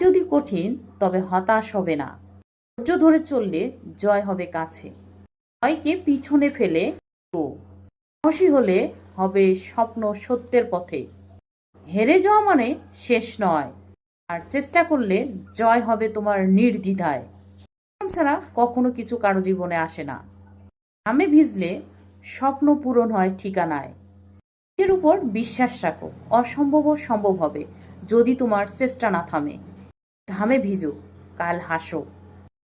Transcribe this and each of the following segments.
যদি কঠিন তবে হতাশ হবে না, ধৈর্য ধরে চললে জয় হবে কাছে। ভয়কে পিছনে ফেলে তো খুশি হলে হবে স্বপ্ন সত্যের পথে। হেরে যাওয়া মানে শেষ নয়, আর চেষ্টা করলে জয় হবে তোমার নির্দ্বিধায়। ছাড়া কখনো কিছু কারো জীবনে আসে না। ঘামে ভিজলে স্বপ্ন পূরণ হয় ঠিকানায়। নিজের উপর বিশ্বাস রাখো, অসম্ভবও সম্ভব হবে যদি তোমার চেষ্টা না থামে। ঘামে ভিজো, কাল হাসো।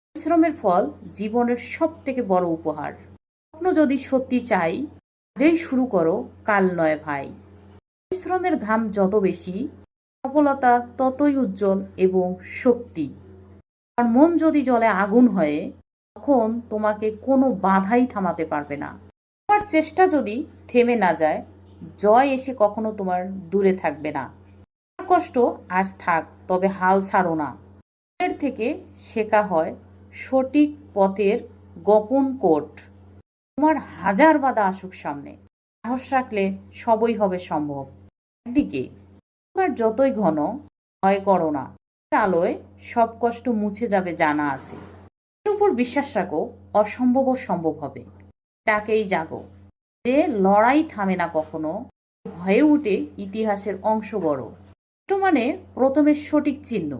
পরিশ্রমের ফল জীবনের সব থেকে বড় উপহার। স্বপ্ন যদি সত্যি চাই, আজই শুরু করো, কাল নয় ভাই। পরিশ্রমের ঘাম যত বেশি, সফলতা ততই উজ্জ্বল এবং শক্তি। আর মন যদি জলে আগুন হয়ে, তখন তোমাকে কোনো বাধাই থামাতে পারবে না। তোমার চেষ্টা যদি থেমে না যায়, জয় এসে কখনো তোমার দূরে থাকবে না। কষ্ট আজ থাক, তবে হাল ছাড়ো না। এর থেকে শেখা হয় সঠিক পথের গোপন কোড। তোমার হাজার বাধা আসুক সামনে, সাহস রাখলে সবই হবে সম্ভব। একদিকে তোমার যতই ঘন, ভয় করো না, আলোয় সব কষ্ট মুছে যাবে জানা আছে। এর উপর বিশ্বাস রাখো, অসম্ভবও সম্ভব হবে। ডাকেই জাগো, যে লড়াই থামে না কখনো, হয়ে উঠে ইতিহাসের অংশ বড়। মানে প্রথমে সঠিক চিহ্ন,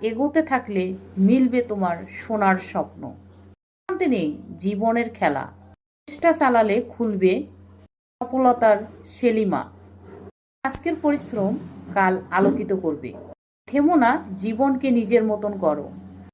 এগোতে থাকলে মিলবে তোমার সোনার স্বপ্ন। শান্তি নেই জীবনের খেলা, চেষ্টা চালালে খুলবে সফলতার সেলিমা। আজকের পরিশ্রম কাল আলোকিত করবে। থেমো না, জীবনকে নিজের মতন করো।